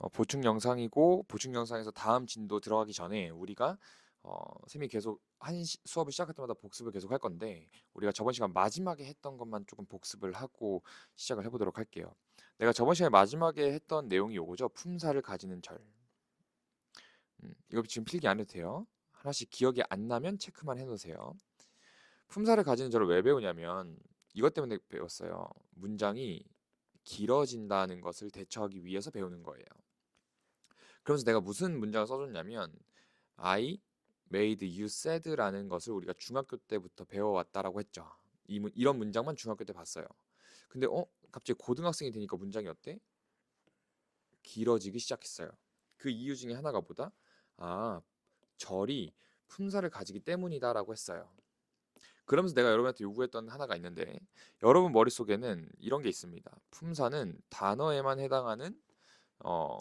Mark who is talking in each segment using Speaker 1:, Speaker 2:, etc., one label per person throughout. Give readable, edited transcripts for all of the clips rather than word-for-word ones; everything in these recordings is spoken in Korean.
Speaker 1: 보충 영상이고 보충 영상에서 다음 진도 들어가기 전에 우리가 쌤이 계속 수업을 시작할 때마다 복습을 계속 할 건데 우리가 저번 시간 마지막에 했던 것만 조금 복습을 하고 시작을 해보도록 할게요. 내가 저번 시간에 마지막에 했던 내용이 요거죠. 품사를 가지는 절. 이거 지금 필기 안 해도 돼요. 하나씩 기억이 안 나면 체크만 해놓으세요. 품사를 가지는 절을 왜 배우냐면 이것 때문에 배웠어요. 문장이 길어진다는 것을 대처하기 위해서 배우는 거예요. 그러면서 내가 무슨 문장을 써줬냐면 I made you sad라는 것을 우리가 중학교 때부터 배워왔다라고 했죠. 이런 문장만 중학교 때 봤어요. 근데 갑자기 고등학생이 되니까 문장이 어때? 길어지기 시작했어요. 그 이유 중에 하나가 뭐다? 아, 절이 품사를 가지기 때문이다라고 했어요. 그러면서 내가 여러분한테 요구했던 하나가 있는데 여러분 머릿속에는 이런 게 있습니다. 품사는 단어에만 해당하는 어,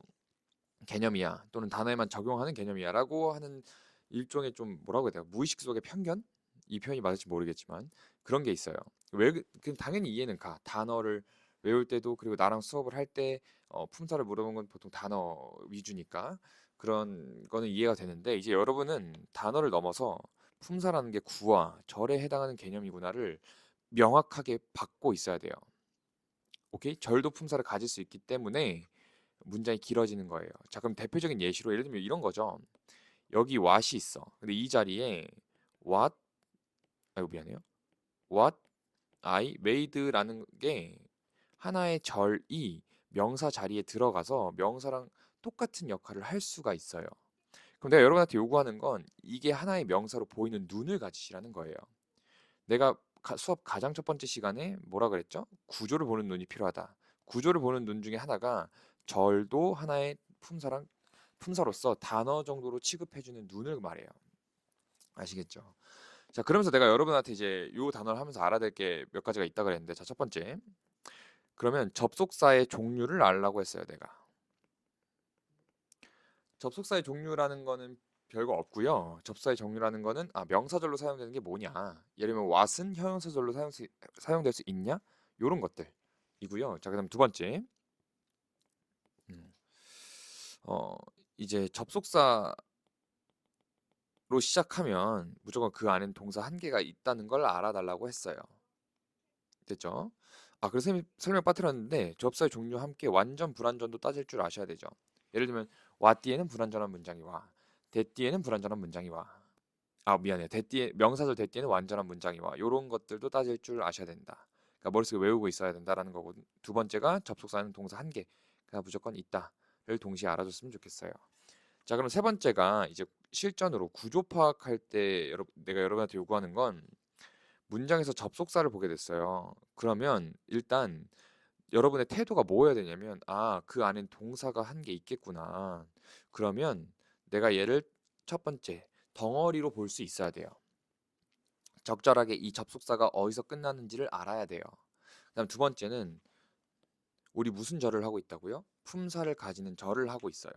Speaker 1: 개념이야 또는 단어에만 적용하는 개념이야라고 하는 일종의 좀 뭐라고 해야 돼요? 무의식 속의 편견? 이 표현이 맞을지 모르겠지만 그런 게 있어요. 당연히 이해는 가. 단어를 외울 때도 그리고 나랑 수업을 할 때 품사를 물어본 건 보통 단어 위주니까 그런 거는 이해가 되는데 이제 여러분은 단어를 넘어서 품사라는 게 구와 절에 해당하는 개념이구나를 명확하게 받고 있어야 돼요. 오케이? 절도 품사를 가질 수 있기 때문에 문장이 길어지는 거예요. 자, 그럼 대표적인 예시로 예를 들면 이런 거죠. 여기 what이 있어. 근데 이 자리에 what, 아이고 미안해요. what I made라는 게 하나의 절이 명사 자리에 들어가서 명사랑 똑같은 역할을 할 수가 있어요. 그럼 내가 여러분한테 요구하는 건 이게 하나의 명사로 보이는 눈을 가지시라는 거예요. 내가 수업 가장 첫 번째 시간에 뭐라 그랬죠? 구조를 보는 눈이 필요하다. 구조를 보는 눈 중에 하나가 절도 하나의 품사로서 단어 정도로 취급해주는 눈을 말해요. 아시겠죠? 자, 그러면서 내가 여러분한테 이제 요 단어를 하면서 알아야 될 게 몇 가지가 있다 그랬는데, 자, 첫 번째. 그러면 접속사의 종류를 알라고 했어요, 내가. 접속사의 종류라는 거는 별거 없고요. 접속사의 종류라는 거는 명사절로 사용되는 게 뭐냐? 예를 들면 what은 형용사절로 사용될 수 있냐? 요런 것들이고요. 자, 그다음 두 번째. 음, 어, 이제 접속사로 시작하면 무조건 그 안엔 동사 한 개가 있다는 걸 알아달라고 했어요. 됐죠? 그래서 설명 빠뜨렸는데 접사의 종류 함께 완전 불완전도 따질 줄 아셔야 되죠. 예를 들면 what 뒤에는 불완전한 문장이 와. that 뒤에는 불완전한 문장이 와. 미안해. 명사절 that 뒤에는 완전한 문장이 와. 요런 것들도 따질 줄 아셔야 된다. 그러니까 머릿속에 외우고 있어야 된다라는 거고. 두 번째가 접속사는 동사 한 개가 무조건 있다를 동시에 알아줬으면 좋겠어요. 자, 그럼 세 번째가 이제 실전으로 구조 파악할 때 내가 여러분한테 요구하는 건 문장에서 접속사를 보게 됐어요. 그러면 일단 여러분의 태도가 뭐여야 되냐면 그 안엔 동사가 한 개 있겠구나. 그러면 내가 얘를 첫 번째 덩어리로 볼 수 있어야 돼요. 적절하게 이 접속사가 어디서 끝나는지를 알아야 돼요. 그다음 두 번째는 우리 무슨 절을 하고 있다고요? 품사를 가지는 절을 하고 있어요.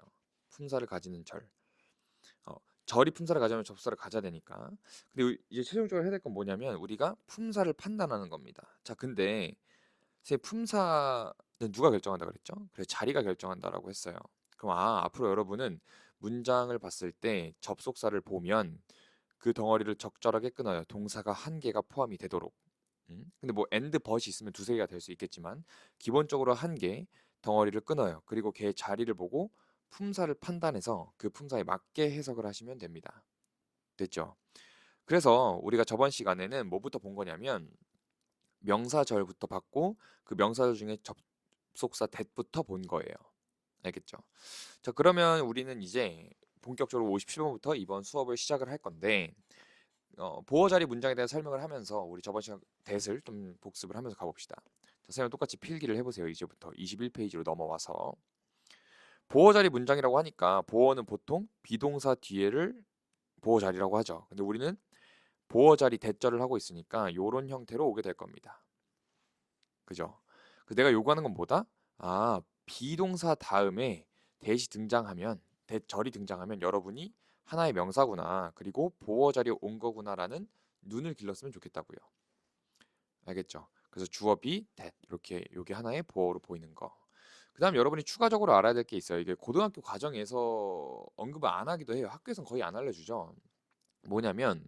Speaker 1: 품사를 가지는 절. 어, 절이 품사를 가져면 접사를 가져야 되니까. 근데 이제 최종적으로 해야 될 건 뭐냐면 우리가 품사를 판단하는 겁니다. 자, 근데 제 품사는 누가 결정한다 그랬죠? 그래 자리가 결정한다라고 했어요. 그럼 앞으로 여러분은 문장을 봤을 때 접속사를 보면 그 덩어리를 적절하게 끊어요. 동사가 한 개가 포함이 되도록. 근데 뭐 and but이 있으면 두세 개가 될 수 있겠지만 기본적으로 한 개 덩어리를 끊어요. 그리고 걔 자리를 보고 품사를 판단해서 그 품사에 맞게 해석을 하시면 됩니다. 됐죠? 그래서 우리가 저번 시간에는 뭐부터 본 거냐면 명사절부터 봤고 그 명사절 중에 접속사 that부터 본 거예요. 알겠죠? 자, 그러면 우리는 이제 본격적으로 57번부터 이번 수업을 시작을 할 건데 보어 자리 문장에 대한 설명을 하면서 우리 저번 시간 that을 좀 복습을 하면서 가봅시다. 자, 선생님 똑같이 필기를 해보세요. 이제부터 21페이지로 넘어와서 보어 자리 문장이라고 하니까 보어는 보통 비동사 뒤에를 보어 자리라고 하죠. 근데 우리는 보어 자리 대절을 하고 있으니까 이런 형태로 오게 될 겁니다. 그죠? 내가 요구하는 건 뭐다? 비동사 다음에 대시 등장하면 대절이 등장하면 여러분이 하나의 명사구나 그리고 보어 자리에 온 거구나라는 눈을 길렀으면 좋겠다고요. 알겠죠? 그래서 주어 be that 이렇게 요게 하나의 보어로 보이는 거. 그다음 여러분이 추가적으로 알아야 될 게 있어요. 이게 고등학교 과정에서 언급을 안 하기도 해요. 학교에선 거의 안 알려주죠. 뭐냐면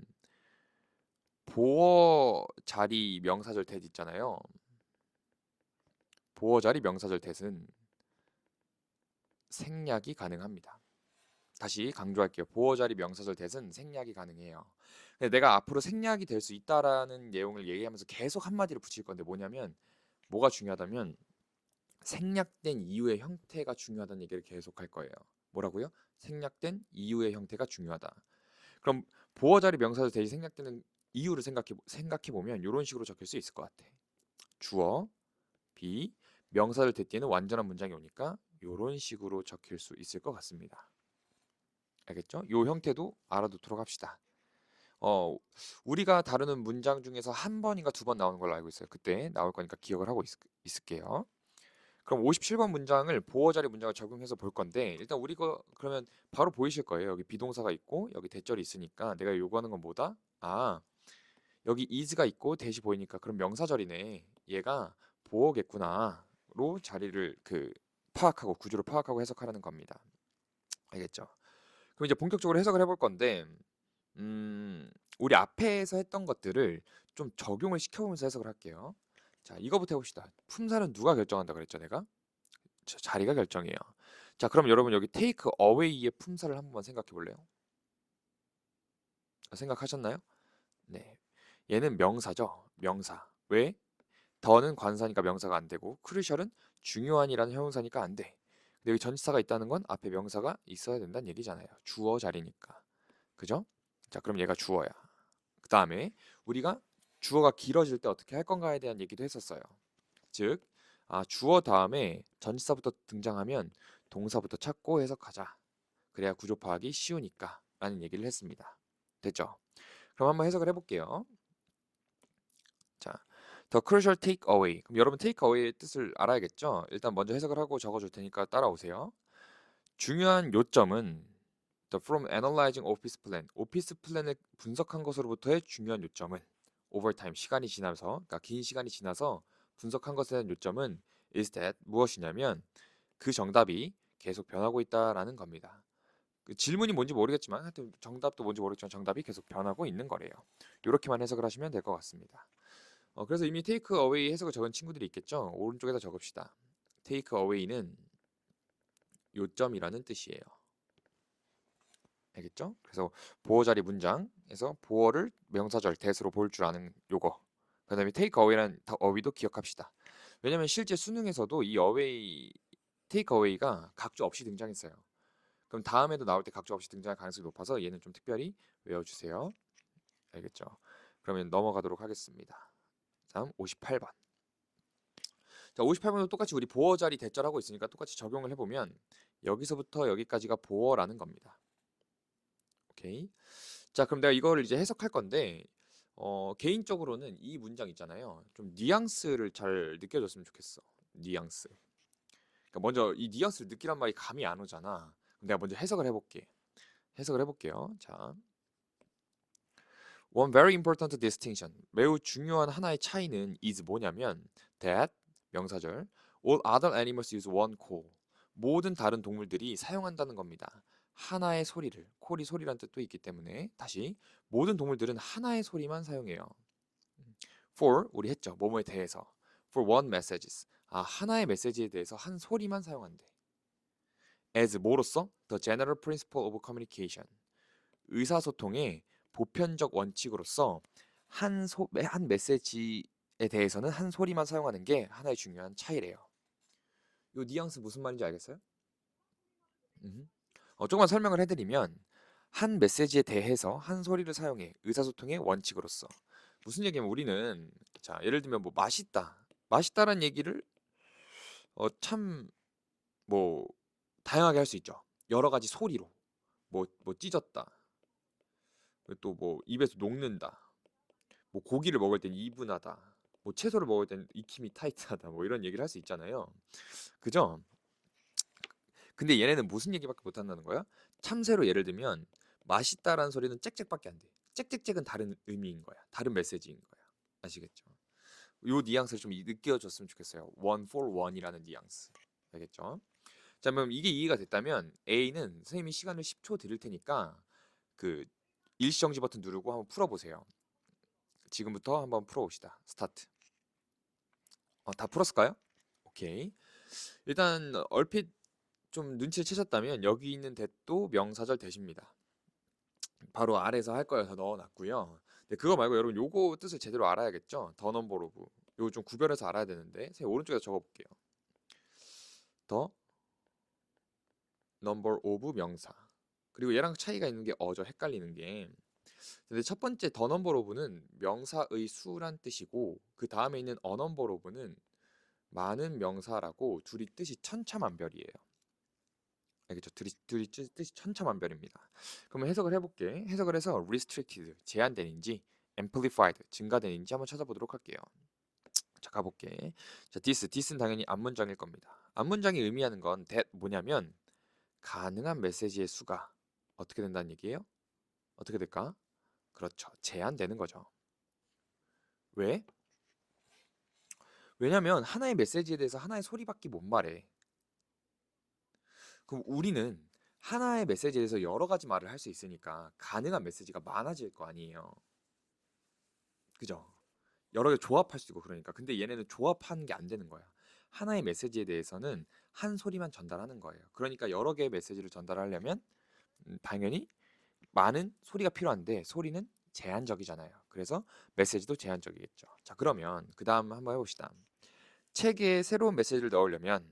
Speaker 1: 보어 자리 명사절 that 있잖아요. 보어 자리 명사절 that은 생략이 가능합니다. 다시 강조할게요. 보어 자리 명사절 that은 생략이 가능해요. 근데 내가 앞으로 생략이 될 수 있다라는 내용을 얘기하면서 계속 한마디를 붙일 건데 뭐냐면 뭐가 중요하다면 생략된 이유의 형태가 중요하다는 얘기를 계속 할 거예요. 뭐라고요? 생략된 이유의 형태가 중요하다. 그럼 보어 자리 명사절 that이 생략되는 이유를 생각해 보면 이런 식으로 적힐 수 있을 것 같아. 주어, be, 명사절 that 뒤에는 완전한 문장이 오니까 이런 식으로 적힐 수 있을 것 같습니다. 알겠죠? 이 형태도 알아두도록 합시다. 우리가 다루는 문장 중에서 한 번인가 두 번 나오는 걸로 알고 있어요. 그때 나올 거니까 기억을 하고 있을게요. 그럼 57번 문장을 보어 자리 문장을 적용해서 볼 건데 일단 우리가 그러면 바로 보이실 거예요. 여기 비동사가 있고 여기 대절이 있으니까 내가 요구하는 건 뭐다? 아, 여기 is가 있고 that이 보이니까 그럼 명사절이네. 얘가 보어겠구나로 자리를 파악하고 구조를 파악하고 해석하라는 겁니다. 알겠죠? 그럼 이제 본격적으로 해석을 해볼 건데 우리 앞에서 했던 것들을 좀 적용을 시켜보면서 해석을 할게요. 자, 이거부터 해봅시다. 품사는 누가 결정한다 그랬죠, 내가? 자리가 결정해요. 자, 그럼 여러분 여기 take away의 품사를 한번 생각해 볼래요? 생각하셨나요? 네. 얘는 명사죠. 명사. 왜? 더는 관사니까 명사가 안 되고 crucial은 중요한이라는 형용사니까 안 돼. 근데 여기 전치사가 있다는 건 앞에 명사가 있어야 된다는 얘기잖아요. 주어 자리니까. 그죠? 자, 그럼 얘가 주어야. 그 다음에 우리가 주어가 길어질 때 어떻게 할 건가에 대한 얘기도 했었어요. 즉, 주어 다음에 전치사부터 등장하면 동사부터 찾고 해석하자. 그래야 구조 파악이 쉬우니까 라는 얘기를 했습니다. 됐죠? 그럼 한번 해석을 해볼게요. 자, The crucial takeaway. 그럼 여러분 takeaway의 뜻을 알아야겠죠? 일단 먼저 해석을 하고 적어줄 테니까 따라오세요. 중요한 요점은 The from analyzing office plan. 오피스 플랜을 분석한 것으로부터의 중요한 요점은 over time 시간이 지나서 그러니까 긴 시간이 지나서 분석한 것에 대한 요점은 is that 무엇이냐면 그 정답이 계속 변하고 있다라는 겁니다. 그 질문이 뭔지 모르겠지만 하여튼 정답도 뭔지 모르겠지만 정답이 계속 변하고 있는 거래요. 이렇게만 해석을 하시면 될 것 같습니다. 그래서 이미 take away 해석을 적은 친구들이 있겠죠. 오른쪽에다 적읍시다. take away는 요점이라는 뜻이에요. 알겠죠? 그래서 보어 자리 문장에서 보어를 명사절 that으로 볼 줄 아는 요거. 그다음에 take away라는 어휘도 기억합시다. 왜냐면 실제 수능에서도 이 away, take away가 각주 없이 등장했어요. 그럼 다음에도 나올 때 각주 없이 등장할 가능성이 높아서 얘는 좀 특별히 외워주세요. 알겠죠? 그러면 넘어가도록 하겠습니다. 다음 58번. 자, 58번도 똑같이 우리 보어 자리 대절하고 있으니까 똑같이 적용을 해보면 여기서부터 여기까지가 보어라는 겁니다. 오케이. 자, 그럼 내가 이거를 이제 해석할 건데 개인적으로는 이 문장 있잖아요. 좀 뉘앙스를 잘 느껴줬으면 좋겠어. 뉘앙스. 그러니까 먼저 이 뉘앙스를 느끼란 말이 감이 안 오잖아. 그럼 내가 먼저 해석을 해볼게. 해석을 해볼게요. 자, One very important distinction. 매우 중요한 하나의 차이는 is 뭐냐면 that 명사절 all other animals use one call. 모든 다른 동물들이 사용한다는 겁니다. 하나의 소리를, 콜이 소리란 뜻도 있기 때문에 다시 모든 동물들은 하나의 소리만 사용해요. For 우리 했죠. 뭐뭐에 대해서. For one messages. 하나의 메시지에 대해서 한 소리만 사용한대. As 뭐로써? The general principle of communication. 의사소통의 보편적 원칙으로서 한 메시지에 대해서는 한 소리만 사용하는 게 하나의 중요한 차이래요. 이 뉘앙스 무슨 말인지 알겠어요? 조금만 설명을 해드리면 한 메시지에 대해서 한 소리를 사용해 의사소통의 원칙으로서 무슨 얘기냐면 우리는 자 예를 들면 뭐 맛있다라는 얘기를 참 뭐 다양하게 할 수 있죠. 여러 가지 소리로 뭐 찢었다, 또 뭐 입에서 녹는다, 뭐 고기를 먹을 땐 이분하다, 뭐 채소를 먹을 땐 익힘이 타이트하다, 뭐 이런 얘기를 할 수 있잖아요. 그죠? 근데 얘네는 무슨 얘기밖에 못 한다는 거야? 참새로 예를 들면 맛있다라는 소리는 짹짹밖에 안 돼. 짹짹짹은 다른 의미인 거야. 다른 메시지인 거야. 아시겠죠? 요 뉘앙스를 좀 느껴줬으면 좋겠어요. one for one이라는 뉘앙스. 알겠죠? 자, 그럼 이게 이해가 됐다면 A는 선생님이 시간을 10초 드릴 테니까 그 일시정지 버튼 누르고 한번 풀어보세요. 지금부터 한번 풀어봅시다. 스타트. 다 풀었을까요? 오케이. 일단 얼핏 좀 눈치를 채셨다면 여기 있는 that도 명사절 that입니다. 바로 아래서 할 거여서 넣어놨고요. 근데 그거 말고 여러분 요거 뜻을 제대로 알아야겠죠? 더 넘버 오브. 요거 좀 구별해서 알아야 되는데 제가 오른쪽에서 적어볼게요. 더 넘버 오브 명사. 그리고 얘랑 차이가 있는 게 어저 헷갈리는 게 근데 첫 번째 더 넘버 오브는 명사의 수란 뜻이고 그 다음에 있는 어 넘버 오브는 많은 명사라고 둘이 뜻이 천차만별이에요. 알겠죠? 둘이 뜻이 천차만별입니다. 그러면 해석을 해볼게. 해석을 해서 restricted 제한된인지 amplified 증가된인지 한번 찾아보도록 할게요. 자, 가볼게. 자, this는 당연히 앞문장일 겁니다. 앞문장이 의미하는 건 that 뭐냐면 가능한 메시지의 수가 어떻게 된다는 얘기예요? 어떻게 될까? 그렇죠. 제한되는 거죠. 왜? 왜냐면 하나의 메시지에 대해서 하나의 소리밖에 못 말해. 그럼 우리는 하나의 메시지에 대해서 여러 가지 말을 할 수 있으니까 가능한 메시지가 많아질 거 아니에요. 그죠? 여러 개 조합할 수 있고 그러니까. 근데 얘네는 조합하는 게 안 되는 거야. 하나의 메시지에 대해서는 한 소리만 전달하는 거예요. 그러니까 여러 개의 메시지를 전달하려면 당연히 많은 소리가 필요한데 소리는 제한적이잖아요. 그래서 메시지도 제한적이겠죠. 자, 그러면 그 다음 한번 해봅시다. 책에 새로운 메시지를 넣으려면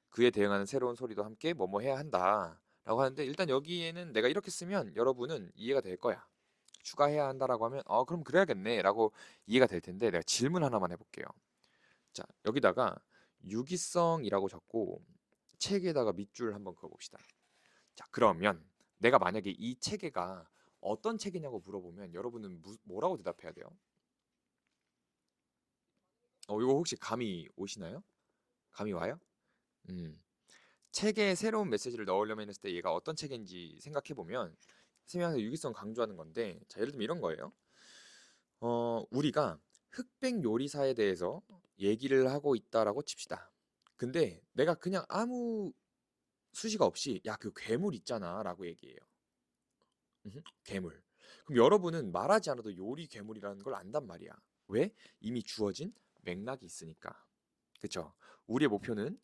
Speaker 1: 그에 대응하는 새로운 소리도 함께 뭐뭐 해야 한다라고 하는데 일단 여기에는 내가 이렇게 쓰면 여러분은 이해가 될 거야. 추가해야 한다라고 하면 그럼 그래야겠네라고 이해가 될 텐데 내가 질문 하나만 해볼게요. 자, 여기다가 유기성이라고 적고 체계에다가 밑줄 한번 그어봅시다. 자, 그러면 내가 만약에 이 체계가 어떤 체계냐고 물어보면 여러분은 뭐라고 대답해야 돼요? 이거 혹시 감이 오시나요? 감이 와요? 음. 책에 새로운 메시지를 넣으려면 했을 때 얘가 어떤 책인지 생각해 보면 선생님이 항상 유기성 강조하는 건데 자, 예를 들면 이런 거예요. 우리가 흑백 요리사에 대해서 얘기를 하고 있다라고 칩시다. 근데 내가 그냥 아무 수식어 없이 야, 그 괴물 있잖아라고 얘기해요. 괴물. 그럼 여러분은 말하지 않아도 요리 괴물이라는 걸 안단 말이야. 왜? 이미 주어진 맥락이 있으니까. 그쵸? 우리의 목표는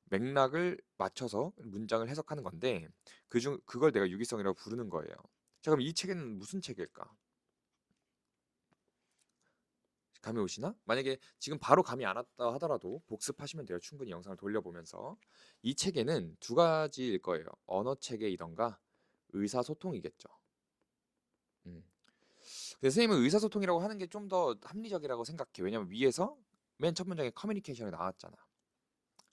Speaker 1: 맥락을 맞춰서 문장을 해석하는 건데 그걸 내가 유기성이라고 부르는 거예요. 자, 그럼 이 책에는 무슨 책일까? 감이 오시나? 만약에 지금 바로 감이 안 왔다 하더라도 복습하시면 돼요. 충분히 영상을 돌려보면서. 이 책에는 두 가지일 거예요. 언어 체계이던가 의사소통이겠죠. 음. 근데 선생님은 의사소통이라고 하는 게 좀 더 합리적이라고 생각해. 왜냐면 위에서 맨 첫 문장에 커뮤니케이션이 나왔잖아.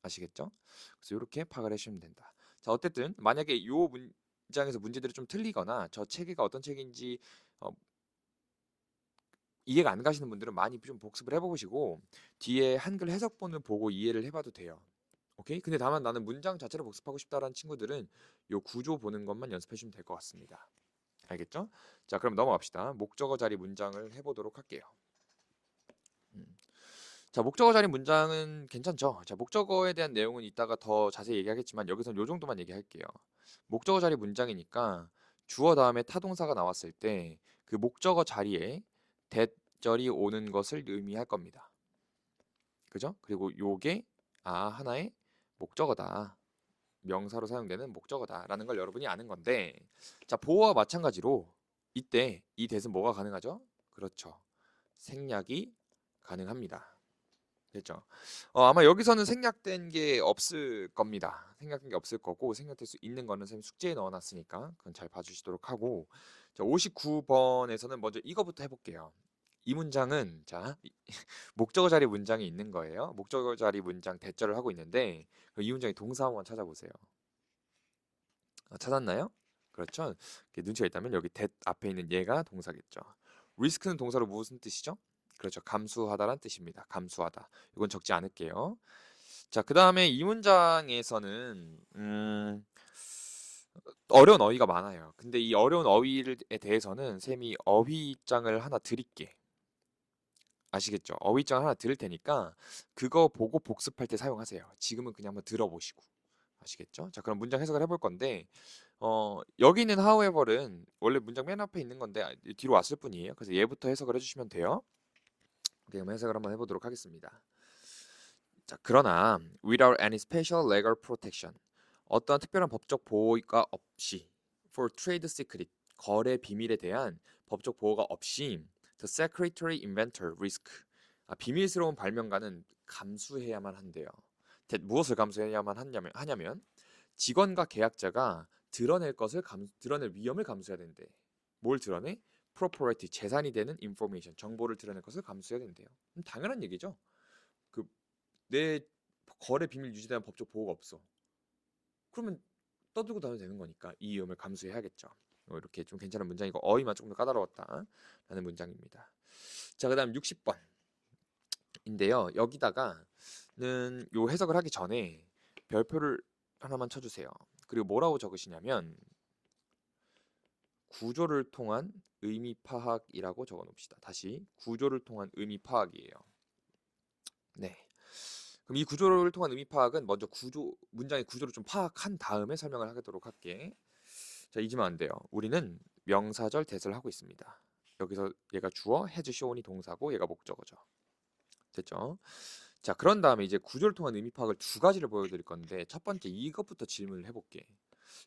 Speaker 1: 아시겠죠? 그래서 이렇게 파악을 해주시면 된다. 자, 어쨌든 만약에 요 문장에서 문제들이 좀 틀리거나 저 체계가 어떤 책인지 어, 이해가 안 가시는 분들은 많이 좀 복습을 해보시고 뒤에 한글 해석본을 보고 이해를 해봐도 돼요. 오케이? 근데 다만 나는 문장 자체를 복습하고 싶다라는 친구들은 요 구조 보는 것만 연습해주면 될 것 같습니다. 알겠죠? 자, 그럼 넘어갑시다. 목적어 자리 문장을 해보도록 할게요. 음. 자, 목적어 자리 문장은 괜찮죠? 자, 목적어에 대한 내용은 이따가 더 자세히 얘기하겠지만 여기서는 요 정도만 얘기할게요. 목적어 자리 문장이니까 주어 다음에 타동사가 나왔을 때 그 목적어 자리에 대절이 오는 것을 의미할 겁니다. 그죠? 그리고 요게 하나의 목적어다. 명사로 사용되는 목적어다라는 걸 여러분이 아는 건데 자, 보어와 마찬가지로 이때 이 대은 뭐가 가능하죠? 그렇죠. 생략이 가능합니다. 됐죠? 아마 여기서는 생략된 게 없을 겁니다. 생략된 게 없을 거고 생략될 수 있는 거는 선생님 숙제에 넣어놨으니까 그건 잘 봐주시도록 하고 자, 59번에서는 먼저 이거부터 해볼게요. 이 문장은 자 목적어 자리 문장이 있는 거예요. 목적어 자리 문장 대절을 하고 있는데 이 문장의 동사 한번 찾아보세요. 찾았나요? 그렇죠. 눈치가 있다면 여기 that 앞에 있는 얘가 동사겠죠. risk는 동사로 무슨 뜻이죠? 그렇죠. 감수하다란 뜻입니다. 감수하다. 이건 적지 않을게요. 자, 그 다음에 이 문장에서는 어려운 어휘가 많아요. 근데 이 어려운 어휘에 대해서는 쌤이 어휘장을 하나 드릴게. 아시겠죠? 어휘장을 하나 들을 테니까 그거 보고 복습할 때 사용하세요. 지금은 그냥 한번 들어보시고. 아시겠죠? 자, 그럼 문장 해석을 해볼 건데 여기 있는 however는 원래 문장 맨 앞에 있는 건데 뒤로 왔을 뿐이에요. 그래서 얘부터 해석을 해주시면 돼요. 그럼 해석을 한번 해보도록 하겠습니다. 자, 그러나 without any special legal protection, 어떠한 특별한 법적 보호가 없이 for trade secret, 거래 비밀에 대한 법적 보호가 없이 the secretary inventor risk, 비밀스러운 발명가는 감수해야만 한대요. 무엇을 감수해야만 하냐면 직원과 계약자가 드러낼 위험을 감수해야 된대. 뭘 드러내? property, 재산이 되는 information, 정보를 드러낼 것을 감수해야 된대요. 당연한 얘기죠. 그 내 거래 비밀 유지에 대한 법적 보호가 없어. 그러면 떠들고 다녀도 되는 거니까 이 위험을 감수해야겠죠. 이렇게 좀 괜찮은 문장이고 어휘만 조금 더 까다로웠다 라는 문장입니다. 자, 그 다음 60번인데요. 여기다가는 요 해석을 하기 전에 별표를 하나만 쳐주세요. 그리고 뭐라고 적으시냐면 구조를 통한 의미 파악이라고 적어 놓읍시다. 다시 구조를 통한 의미 파악이에요. 네. 그럼 이 구조를 통한 의미 파악은 먼저 문장의 구조를 좀 파악한 다음에 설명을 하도록 할게. 자, 잊으면 안 돼요. 우리는 명사절 대세를 하고 있습니다. 여기서 얘가 주어, has shown이 동사고 얘가 목적어죠. 됐죠? 자, 그런 다음에 이제 구조를 통한 의미 파악을 두 가지를 보여드릴 건데 첫 번째 이것부터 질문을 해볼게.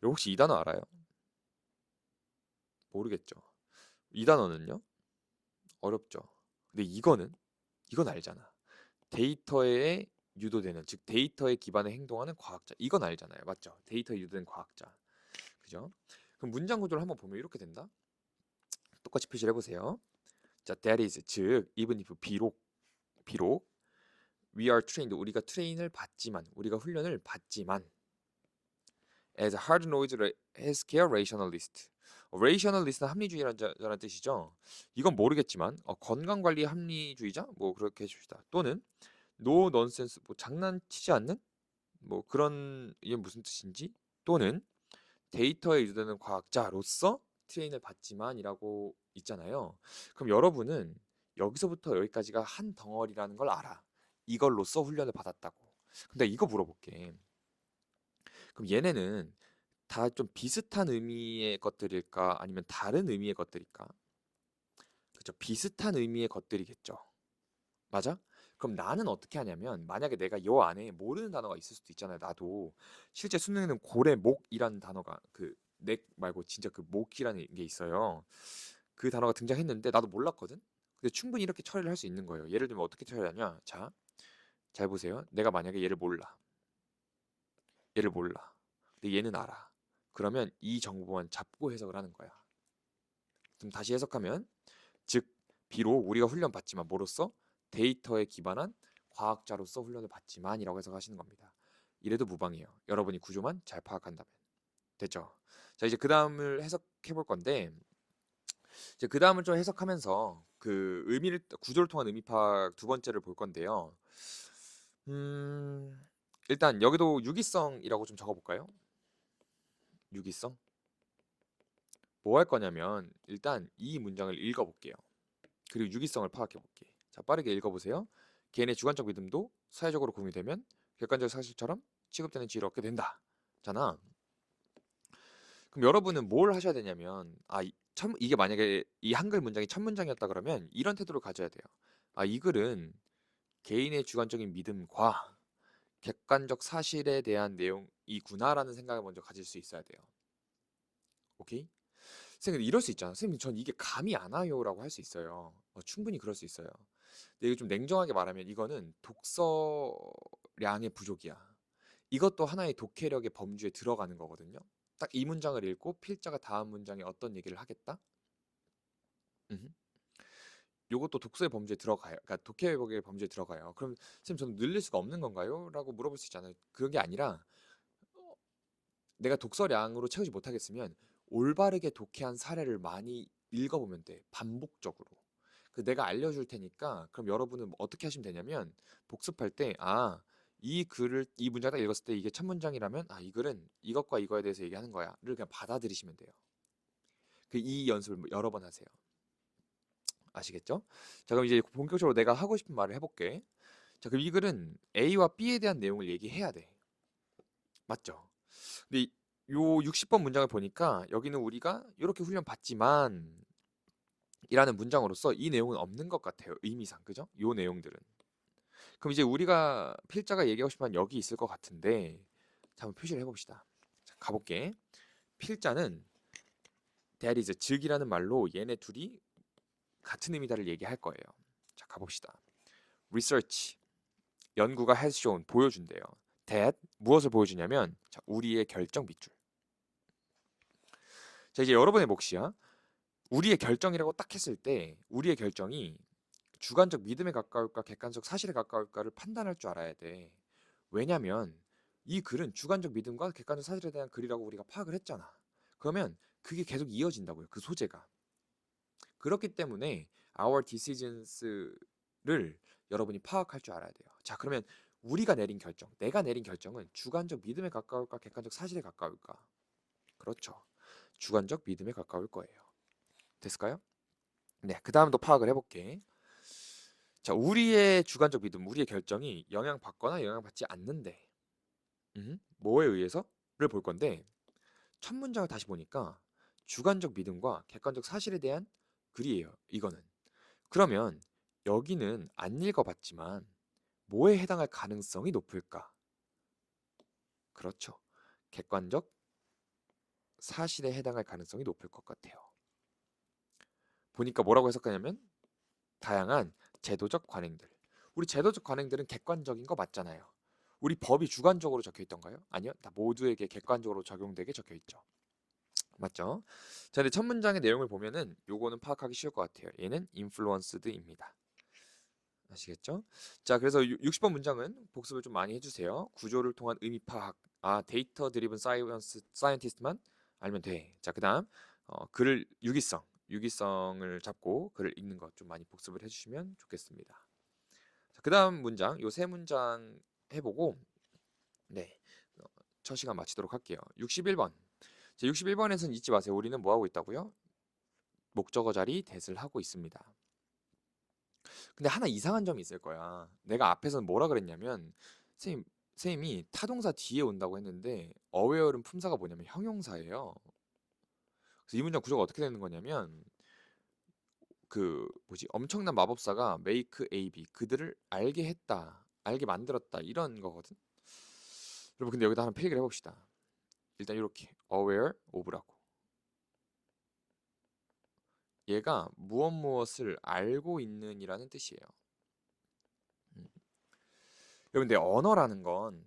Speaker 1: 혹시 이 단어 알아요? 모르겠죠? 이 단어는요? 어렵죠? 근데 이건 알잖아. 데이터에 유도되는, 즉 데이터에 기반해 행동하는 과학자. 이건 알잖아요. 맞죠? 데이터에 유도된 과학자. 그죠? 그럼 문장 구조를 한번 보면 이렇게 된다. 똑같이 표시를 해보세요. 자, that is, 즉 even if, 비록 we are trained, 우리가 트레인을 받지만, 우리가 훈련을 받지만 as hard-nosed healthcare rationalist. rationalist는 합리주의자라는 뜻이죠. 이건 모르겠지만 건강관리 합리주의자? 뭐 그렇게 해줍시다. 또는 no nonsense, 뭐 장난치지 않는? 뭐 그런, 이게 무슨 뜻인지? 또는 데이터에 유도되는 과학자로서 트레인을 받지만이라고 있잖아요. 그럼 여러분은 여기서부터 여기까지가 한 덩어리라는 걸 알아. 이걸로써 훈련을 받았다고. 근데 이거 물어볼게. 그럼 얘네는 다 좀 비슷한 의미의 것들일까? 아니면 다른 의미의 것들일까? 그죠? 비슷한 의미의 것들이겠죠. 맞아? 그럼 나는 어떻게 하냐면 만약에 내가 요 안에 모르는 단어가 있을 수도 있잖아요. 나도 실제 수능에는 고래목이라는 단어가 그 넥 말고 진짜 그 목이라는 게 있어요. 그 단어가 등장했는데 나도 몰랐거든. 근데 충분히 이렇게 처리를 할 수 있는 거예요. 예를 들면 어떻게 처리하냐? 자, 잘 보세요. 내가 만약에 얘를 몰라. 근데 얘는 알아. 그러면 이 정보만 잡고 해석을 하는 거야. 좀 다시 해석하면 즉 비록 우리가 훈련 받지만 뭐로써 데이터에 기반한 과학자로서 훈련을 받지만이라고 해석하시는 겁니다. 이래도 무방해요. 여러분이 구조만 잘 파악한다면. 됐죠? 자, 이제 그 다음을 해석해 볼 건데 이제 그 다음을 좀 해석하면서 그 구조를 통한 의미 파악 두 번째를 볼 건데요. 음, 일단 여기도 유기성이라고 좀 적어볼까요? 유기성? 뭐 할 거냐면 일단 이 문장을 읽어볼게요. 그리고 유기성을 파악해 볼게. 자, 빠르게 읽어보세요. 개인의 주관적 믿음도 사회적으로 공유되면 객관적 사실처럼 취급되는 지위를 얻게 된다. 잖아. 그럼 여러분은 뭘 하셔야 되냐면 이게 만약에 이 한글 문장이 첫 문장이었다 그러면 이런 태도를 가져야 돼요. 이 글은 개인의 주관적인 믿음과 객관적 사실에 대한 내용이구나라는 생각을 먼저 가질 수 있어야 돼요. 오케이? 선생님 이럴 수 있잖아. 선생님 전 이게 감이 안 와요라고 할 수 있어요. 충분히 그럴 수 있어요. 근데 이거 좀 냉정하게 말하면 이거는 독서량의 부족이야. 이것도 하나의 독해력의 범주에 들어가는 거거든요. 딱 이 문장을 읽고 필자가 다음 문장에 어떤 얘기를 하겠다? 음. 요것도 독서의 범주에 들어가요. 그러니까 독해력의 범주에 들어가요. 그럼 선생님 저는 늘릴 수가 없는 건가요? 라고 물어볼 수 있잖아요. 그런 게 아니라 내가 독서량으로 채우지 못하겠으면 올바르게 독해한 사례를 많이 읽어보면 돼. 반복적으로. 내가 알려줄 테니까 그럼 여러분은 어떻게 하시면 되냐면 복습할 때 이 문장을 딱 읽었을 때 이게 첫 문장이라면 이 글은 이것과 이거에 대해서 얘기하는 거야를 그냥 받아들이시면 돼요. 이 연습을 여러 번 하세요. 아시겠죠? 자, 그럼 이제 본격적으로 내가 하고 싶은 말을 해볼게. 자, 그럼 이 글은 A와 B에 대한 내용을 얘기해야 돼. 맞죠? 근데 요 60번 문장을 보니까 여기는 우리가 이렇게 훈련 받지만 이라는 문장으로서 이 내용은 없는 것 같아요. 의미상. 그죠? 요 내용들은. 그럼 이제 우리가 필자가 얘기하고 싶은 한 여기 있을 것 같은데 자, 한번 표시를 해봅시다. 자, 가볼게. 필자는 that is 즉이라는 말로 얘네 둘이 같은 의미다를 얘기할 거예요. 자, 가봅시다. research 연구가 has shown 보여준대요. that 무엇을 보여주냐면 자, 우리의 결정 밑줄. 자, 이제 여러분의 몫이야. 우리의 결정이라고 딱 했을 때 우리의 결정이 주관적 믿음에 가까울까 객관적 사실에 가까울까를 판단할 줄 알아야 돼. 왜냐면 이 글은 주관적 믿음과 객관적 사실에 대한 글이라고 우리가 파악을 했잖아. 그러면 그게 계속 이어진다고요. 그 소재가. 그렇기 때문에 our decisions를 여러분이 파악할 줄 알아야 돼요. 자, 그러면 우리가 내린 결정, 내가 내린 결정은 주관적 믿음에 가까울까 객관적 사실에 가까울까? 그렇죠. 주관적 믿음에 가까울 거예요. 됐을까요? 네, 그 다음도 파악을 해볼게. 자, 우리의 주관적 믿음, 우리의 결정이 영향받거나 영향받지 않는데, 뭐에 의해서?를 볼 건데, 첫 문장을 다시 보니까 주관적 믿음과 객관적 사실에 대한 글이에요. 이거는. 그러면 여기는 안 읽어봤지만 뭐에 해당할 가능성이 높을까? 그렇죠. 객관적 사실에 해당할 가능성이 높을 것 같아요. 보니까 뭐라고 해석하냐면 다양한 제도적 관행들. 우리 제도적 관행들은 객관적인 거 맞잖아요. 우리 법이 주관적으로 적혀 있던가요? 아니요. 다 모두에게 객관적으로 적용되게 적혀 있죠. 맞죠? 자, 근데 첫 문장의 내용을 보면은 요거는 파악하기 쉬울 것 같아요. 얘는 influenced입니다. 아시겠죠? 자, 그래서 60번 문장은 복습을 좀 많이 해주세요. 구조를 통한 의미 파악. 아, 데이터 드리븐 사이언티스트만 알면 돼. 자, 그다음 글을 유기성을 잡고 글을 읽는 것 좀 많이 복습을 해주시면 좋겠습니다. 자, 그다음 문장, 요 세 문장 해보고 네, 첫 시간 마치도록 할게요. 61번. 자, 61번에서는 잊지 마세요. 우리는 뭐 하고 있다고요? 목적어 자리 대을 하고 있습니다. 근데 하나 이상한 점이 있을 거야. 내가 앞에서는 뭐라 그랬냐면 선생님이 타동사 뒤에 온다고 했는데 aware은 품사가 뭐냐면 형용사예요. 그래서 이 문장 구조가 어떻게 되는 거냐면 그 뭐지 엄청난 마법사가 make A, B 그들을 알게 했다, 알게 만들었다 이런 거거든. 여러분 근데 여기다 한번 필기를 해봅시다. 일단 이렇게 aware of라고. 얘가 무엇을 알고 있는이라는 뜻이에요. 여러분 근데 언어라는 건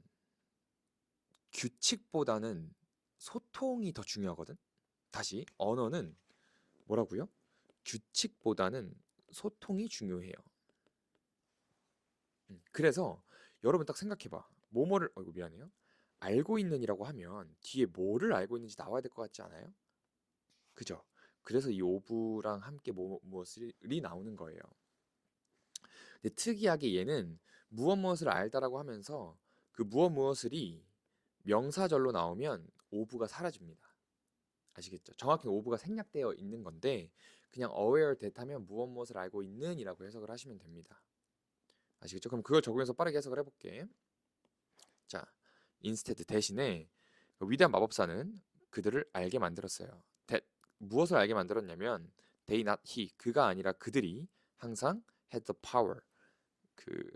Speaker 1: 규칙보다는 소통이 더 중요하거든. 다시 언어는 뭐라고요? 규칙보다는 소통이 중요해요. 그래서 여러분 딱 생각해봐. 뭐뭐를 어이구 미안해요. 알고 있는이라고 하면 뒤에 뭐를 알고 있는지 나와야 될 것 같지 않아요? 그죠? 그래서 이 오브랑 함께 무엇이 나오는 거예요. 근데 특이하게 얘는 무엇을 알다라고 하면서 그 무엇을이 명사절로 나오면 오브가 사라집니다. 아시겠죠? 정확히는 오브가 생략되어 있는 건데 그냥 aware that 하면 무엇을 알고 있는 이라고 해석을 하시면 됩니다. 아시겠죠? 그럼 그걸 적용해서 빠르게 해석을 해볼게. 자, instead 대신에 그 위대한 마법사는 그들을 알게 만들었어요. that, 무엇을 알게 만들었냐면 they not he 그가 아니라 그들이 항상 had the power 그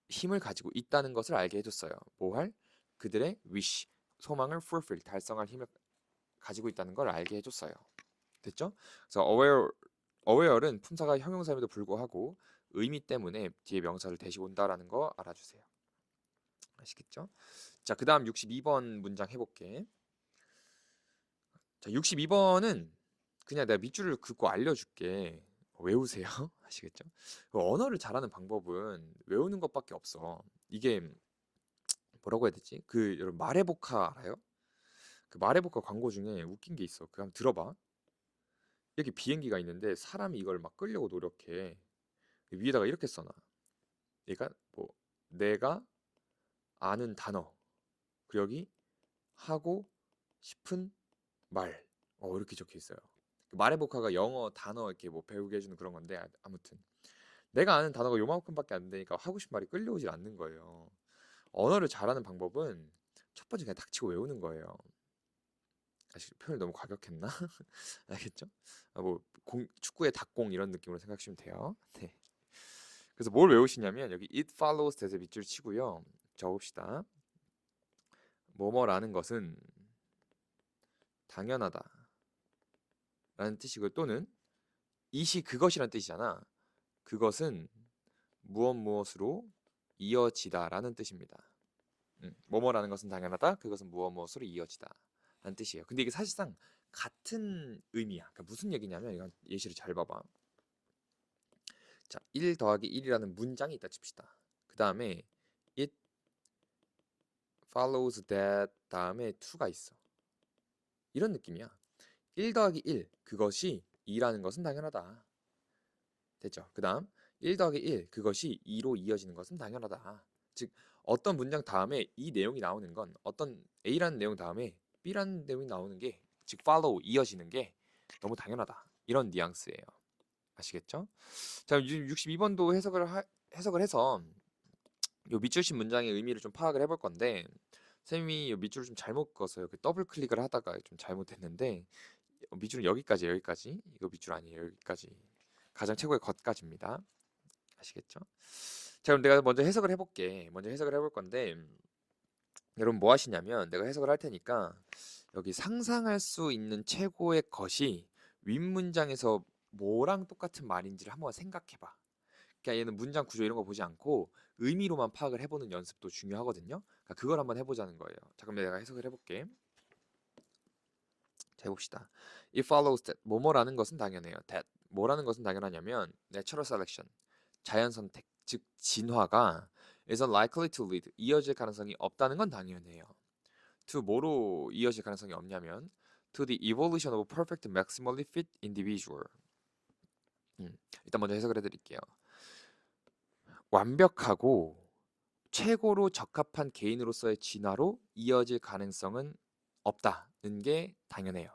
Speaker 1: 힘을 가지고 있다는 것을 알게 해줬어요. 뭐 할? 그들의 wish 소망을 fulfill 달성할 힘을 가지고 있다는 걸 알게 해줬어요. 됐죠? 그래서 aware는 품사가 형용사임에도 불구하고 의미 때문에 뒤에 명사를 대시 온다라는 거 알아주세요. 아시겠죠? 자, 그 다음 62번 문장 해볼게. 자, 62번은 그냥 내가 밑줄을 긋고 알려줄게. 외우세요. 아시겠죠? 그 언어를 잘하는 방법은 외우는 것밖에 없어. 이게 뭐라고 해야 되지? 그 여러분 말해보카 알아요? 그 말해보카 광고 중에 웃긴 게 있어. 그 한번 들어봐. 이렇게 비행기가 있는데 사람이 이걸 막 끌려고 노력해. 위에다가 이렇게 써놔. 얘가 뭐 내가 아는 단어 그리고 여기 하고 싶은 말 이렇게 적혀 있어요. 말해보카가 영어 단어 이렇게 뭐 배우게 해주는 그런 건데 아무튼 내가 아는 단어가 요만큼밖에 안 되니까 하고 싶은 말이 끌려오질 않는 거예요. 언어를 잘하는 방법은 첫 번째 그냥 닥치고 외우는 거예요. 표현이 너무 과격했나? 알겠죠? 뭐 축구의 닭공 이런 느낌으로 생각하시면 돼요. 네. 그래서 뭘 외우시냐면 여기 it follows that에 밑줄 치고요. 적읍시다. 뭐뭐라는 것은 당연하다 라는 뜻이고 또는 이시 그것이란 뜻이잖아. 그것은 무엇 무엇으로 이어지다 라는 뜻입니다. 뭐뭐라는 것은 당연하다. 그것은 무엇 무엇으로 이어지다 라는 뜻이에요. 근데 이게 사실상 같은 의미야. 그러니까 무슨 얘기냐면 이건 예시를 잘 봐봐. 자, 1 더하기 1이라는 문장이 있다 칩시다. 그 다음에 it follows that 다음에 to가 있어. 이런 느낌이야. 1 더하기 1 그것이 2라는 것은 당연하다. 됐죠? 그 다음 1 더하기 1 그것이 2로 이어지는 것은 당연하다. 즉 어떤 문장 다음에 이 내용이 나오는 건 어떤 A라는 내용 다음에 B라는 내용이 나오는 게 즉 follow 이어지는 게 너무 당연하다. 이런 뉘앙스예요. 아시겠죠? 자, 62번도 해석을 해서 요 밑줄 친 문장의 의미를 좀 파악을 해볼 건데 쌤이 요 밑줄을 좀 잘못 그었어요. 그 더블 클릭을 하다가 좀 잘못했는데 밑줄은 여기까지 이거 밑줄 아니에요. 여기까지 가장 최고의 것까지입니다. 아시겠죠? 자, 그럼 내가 먼저 해석을 해볼게. 먼저 해석을 해볼 건데 여러분 뭐 하시냐면 내가 해석을 할 테니까 여기 상상할 수 있는 최고의 것이 윗문장에서 뭐랑 똑같은 말인지를 한번 생각해봐. 그러니까 얘는 문장 구조 이런 거 보지 않고 의미로만 파악을 해보는 연습도 중요하거든요. 그러니까 그걸 한번 해보자는 거예요. 자, 그럼 내가 해석을 해볼게. 자, 해봅시다. It follows that 뭐뭐라는 것은 당연해요. That 뭐라는 것은 당연하냐면 natural selection 자연 선택 즉 진화가 is unlikely to lead 이어질 가능성이 없다는 건 당연해요. To 뭐로 이어질 가능성이 없냐면 to the evolution of perfect maximally fit individual. 일단 먼저 해석을 해드릴게요. 완벽하고 최고로 적합한 개인으로서의 진화로 이어질 가능성은 없다는 게 당연해요.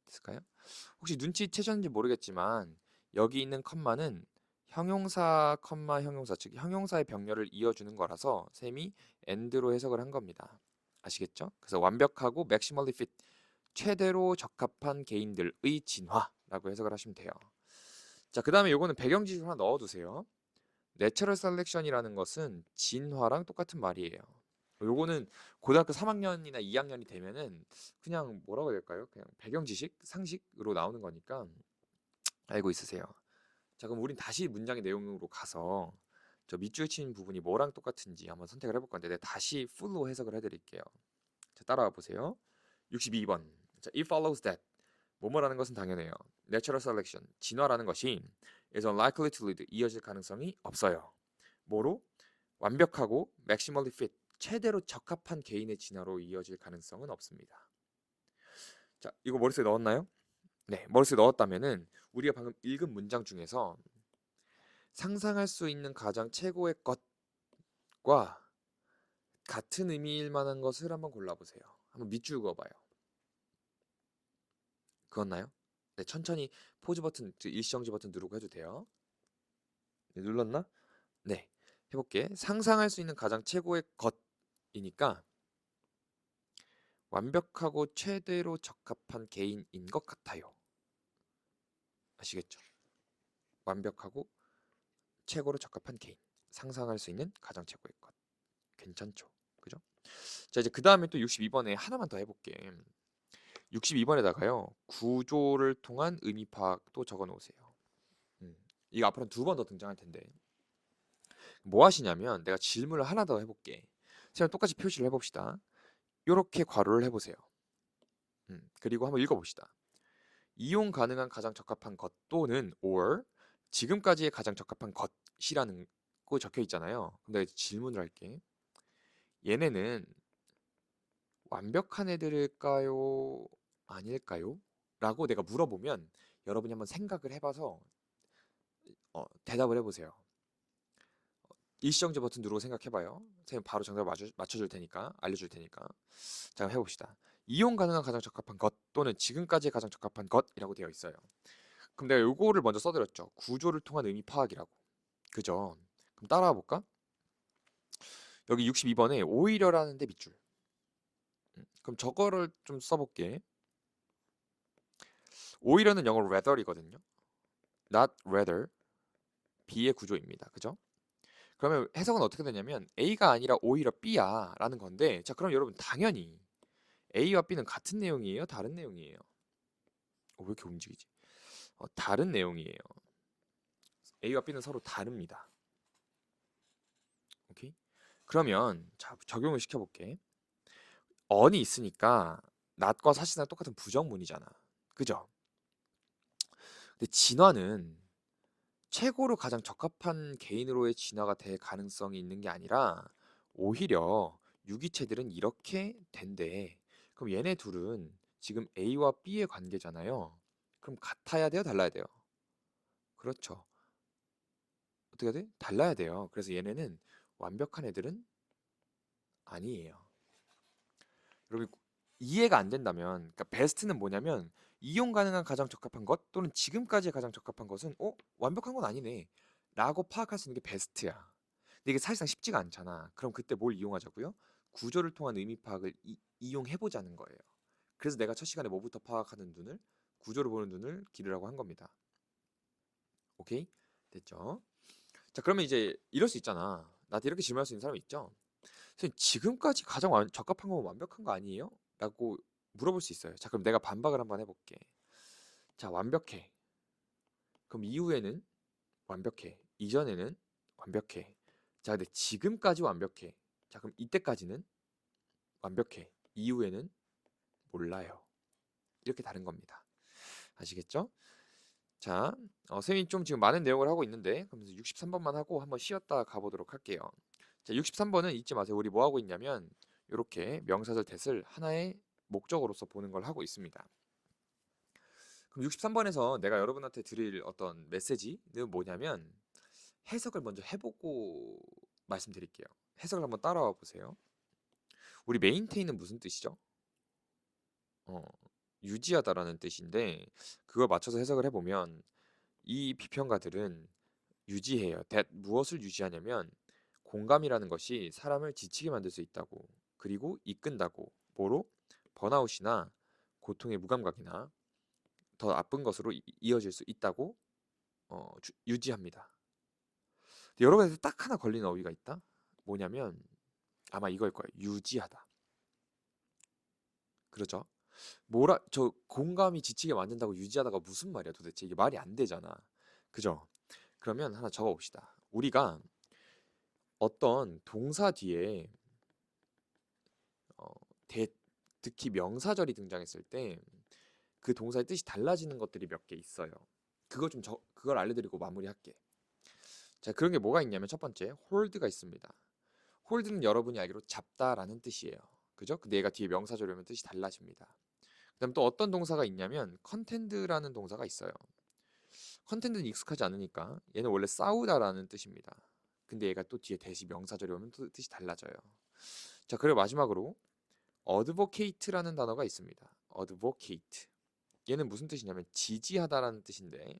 Speaker 1: 됐을까요? 혹시 눈치채셨는지 모르겠지만 여기 있는 컴마는 형용사 컴마 형용사 즉 형용사의 병렬을 이어주는 거라서 쌤이 and로 해석을 한 겁니다. 아시겠죠? 그래서 완벽하고 maximally fit 최대로 적합한 개인들의 진화라고 해석을 하시면 돼요. 자, 그 다음에 요거는 배경 지식 하나 넣어두세요. 내처럴 셀렉션이라는 것은 진화랑 똑같은 말이에요. 요거는 고등학교 3학년이나 2학년이 되면은 그냥 뭐라고 해야 될까요? 그냥 배경 지식, 상식으로 나오는 거니까 알고 있으세요. 자, 그럼 우린 다시 문장의 내용으로 가서 저 밑줄 친 부분이 뭐랑 똑같은지 한번 선택을 해볼 건데 내가 다시 풀로 해석을 해드릴게요. 자, 따라와 보세요. 62번. 자, it follows that 뭐뭐라는 것은 당연해요. Natural selection 진화라는 것이 is unlikely to lead 이어질 가능성이 없어요. 뭐로? 완벽하고 maximally fit 최대로 적합한 개인의 진화로 이어질 가능성은 없습니다. 자, 이거 머릿속에 넣었나요? 네, 머릿속에 넣었다면은 우리가 방금 읽은 문장 중에서 상상할 수 있는 가장 최고의 것과 같은 의미일 만한 것을 한번 골라보세요. 한번 밑줄 그어봐요. 그었나요? 네, 천천히 포즈 버튼, 일시정지 버튼 누르고 해도 돼요. 네, 눌렀나? 네, 해볼게. 상상할 수 있는 가장 최고의 것이니까 완벽하고 최대로 적합한 개인인 것 같아요. 아시겠죠? 완벽하고 최고로 적합한 개인. 상상할 수 있는 가장 최고의 것. 괜찮죠? 그죠? 자, 이제 그 다음에 또 62번에 하나만 더 해볼게. 62번에다가요. 구조를 통한 의미 파악도 적어 놓으세요. 이거 앞으로 두 번 더 등장할 텐데. 뭐 하시냐면 내가 질문을 하나 더 해볼게. 자, 똑같이 표시를 해봅시다. 이렇게 괄호를 해보세요. 그리고 한번 읽어봅시다. 이용 가능한 가장 적합한 것 또는 or 지금까지의 가장 적합한 것이라는 거 적혀 있잖아요. 근데 질문을 할게. 얘네는 완벽한 애들일까요? 아닐까요? 라고 내가 물어보면 여러분이 한번 생각을 해봐서 대답을 해보세요. 일시정지 버튼 누르고 생각해봐요. 선생님 바로 정답 맞춰줄 테니까 알려줄 테니까. 자, 해봅시다. 이용 가능한 가장 적합한 것 또는 지금까지의 가장 적합한 것이라고 되어 있어요. 그럼 내가 요거를 먼저 써드렸죠. 구조를 통한 의미 파악이라고. 그죠? 그럼 따라와 볼까? 여기 62번에 오히려라는 데 밑줄. 그럼 저거를 좀 써볼게. 오히려는 영어로 rather이거든요. not rather. B의 구조입니다. 그죠? 그러면 해석은 어떻게 되냐면 A가 아니라 오히려 B야 라는 건데, 자 그럼 여러분 당연히 A와 B는 같은 내용이에요? 다른 내용이에요? 왜 이렇게 움직이지? 다른 내용이에요. A와 B는 서로 다릅니다. 오케이? 그러면 자 적용을 시켜볼게. on이 있으니까 not과 사실상 똑같은 부정문이잖아. 그죠? 근데 진화는 최고로 가장 적합한 개인으로의 진화가 될 가능성이 있는 게 아니라 오히려 유기체들은 이렇게 된대. 그럼 얘네 둘은 지금 A와 B의 관계잖아요. 그럼 같아야 돼요? 달라야 돼요? 그렇죠. 어떻게 해야 돼? 달라야 돼요. 그래서 얘네는 완벽한 애들은 아니에요. 여러분 이해가 안 된다면, 그러니까 베스트는 뭐냐면 이용 가능한 가장 적합한 것 또는 지금까지의 가장 적합한 것은 완벽한 건 아니네 라고 파악할 수 있는 게 베스트야. 근데 이게 사실상 쉽지가 않잖아. 그럼 그때 뭘 이용하자고요? 구조를 통한 의미 파악을 이용해보자는 거예요. 그래서 내가 첫 시간에 뭐부터 파악하는 눈을, 구조를 보는 눈을 기르라고 한 겁니다. 오케이? 됐죠? 자 그러면 이제 이럴 수 있잖아. 나한테 이렇게 질문할 수 있는 사람이 있죠? 선생님 지금까지 가장 적합한 건 완벽한 거 아니에요? 라고 물어볼 수 있어요. 자 그럼 내가 반박을 한번 해볼게. 자 완벽해. 그럼 이후에는 완벽해. 이전에는 완벽해. 자 근데 지금까지 완벽해. 자 그럼 이때까지는 완벽해. 이후에는 몰라요. 이렇게 다른 겁니다. 아시겠죠? 자, 선생님이 좀 지금 많은 내용을 하고 있는데, 그러면서 63번만 하고 한번 쉬었다 가보도록 할게요. 자, 63번은 잊지 마세요. 우리 뭐 하고 있냐면, 이렇게 명사절 대을 하나의 목적으로서 보는 걸 하고 있습니다. 그럼 63번에서 내가 여러분한테 드릴 어떤 메시지는 뭐냐면, 해석을 먼저 해보고 말씀드릴게요. 해석을 한번 따라와 보세요. 우리 메인테인은 무슨 뜻이죠? 어, 유지하다라는 뜻인데, 그걸 맞춰서 해석을 해보면, 이 비평가들은 유지해요. 무엇을 유지하냐면 공감이라는 것이 사람을 지치게 만들 수 있다고, 그리고 이끈다고, 뭐로? 번아웃이나 고통의 무감각이나 더 나쁜 것으로 이어질 수 있다고 유지합니다. 근데 여러분한테 딱 하나 걸리는 어휘가 있다? 뭐냐면 아마 이거일 거예요. 유지하다. 그렇죠? 저 공감이 지치게 만든다고 유지하다가 무슨 말이야 도대체? 이게 말이 안 되잖아. 그죠? 그러면 하나 적어 봅시다. 우리가 어떤 동사 뒤에 어, 대, 특히 명사절이 등장했을 때 그 동사의 뜻이 달라지는 것들이 몇 개 있어요. 그걸 알려드리고 마무리할게. 자, 그런 게 뭐가 있냐면 첫 번째, hold가 있습니다. hold는 여러분이 알기로 잡다라는 뜻이에요. 그죠? 근데 얘가 뒤에 명사절이 오면 뜻이 달라집니다. 그다음 또 어떤 동사가 있냐면 contend라는 동사가 있어요. contend는 익숙하지 않으니까 얘는 원래 싸우다라는 뜻입니다. 근데 얘가 또 뒤에 대시 명사절이 오면 또 뜻이 달라져요. 자, 그리고 마지막으로 advocate라는 단어가 있습니다. advocate. 얘는 무슨 뜻이냐면 지지하다라는 뜻인데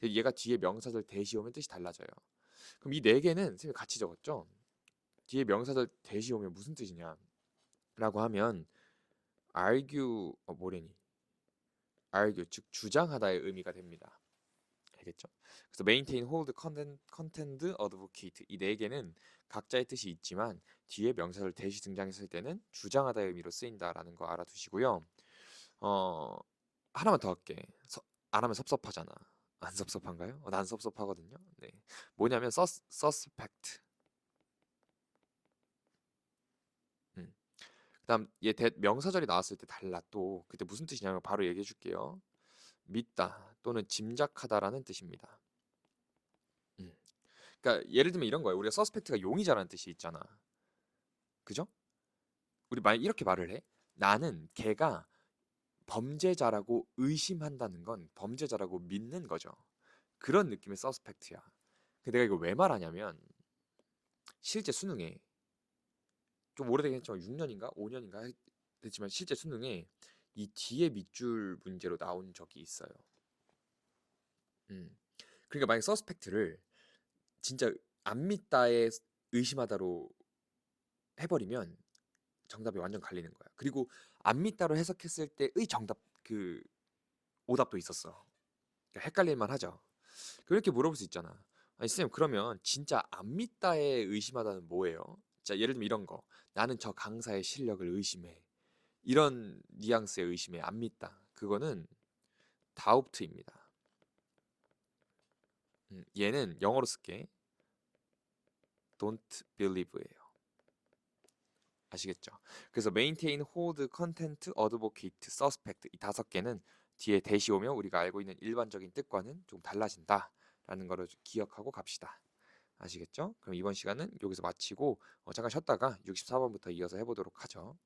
Speaker 1: 얘가 뒤에 명사절 대시 오면 뜻이 달라져요. 그럼 이 네 개는 선생님 같이 적었죠? 뒤에 명사절 대시 오면 무슨 뜻이냐? 라고 하면 argue, 뭐래니? argue, 즉 주장하다의 의미가 됩니다. 알겠죠? 그래서 maintain, hold, contend, advocate 이 네 개는 각자의 뜻이 있지만 뒤에 명사절 대시 등장했을 때는 주장하다의 의미로 쓰인다라는 거 알아두시고요. 어, 하나만 더 할게. 안 하면 섭섭하잖아. 안 섭섭한가요? 난 섭섭하거든요. 네. 뭐냐면 suspect. 음. 그다음 얘 명사절이 나왔을 때 달라 또. 그때 무슨 뜻이냐면 바로 얘기해 줄게요. 믿다 또는 짐작하다라는 뜻입니다. 음. 그러니까 예를 들면 이런 거예요. 우리가 suspect가 용의자라는 뜻이 있잖아. 그죠? 우리 이렇게 말을 해. 나는 걔가 범죄자라고 의심한다는 건 범죄자라고 믿는 거죠. 그런 느낌의 suspect야. 근데 내가 이거 왜 말하냐면 실제 수능에 좀 오래되긴 했지만 6년인가 5년인가 됐지만 실제 수능에 이 뒤에 밑줄 문제로 나온 적이 있어요. 음. 그러니까 만약 서스펙트를 진짜 안 믿다에 의심하다로 해버리면 정답이 완전 갈리는 거야. 그리고 안 믿다로 해석했을 때의 정답 그 오답도 있었어. 그러니까 헷갈릴만 하죠. 그렇게 물어볼 수 있잖아. 아니 쌤 그러면 진짜 안 믿다에 의심하다는 뭐예요? 자 예를 들면 이런 거. 나는 저 강사의 실력을 의심해. 이런 뉘앙스의 의심에 안 믿다. 그거는 다우트입니다. 얘는 영어로 쓸게. don't believe예요. 아시겠죠? 그래서 maintain, hold, content, advocate, suspect 이 5개는 뒤에 대시 오면 우리가 알고 있는 일반적인 뜻과는 좀 달라진다라는 거를 기억하고 갑시다. 아시겠죠? 그럼 이번 시간은 여기서 마치고 잠깐 쉬었다가 64번부터 이어서 해보도록 하죠.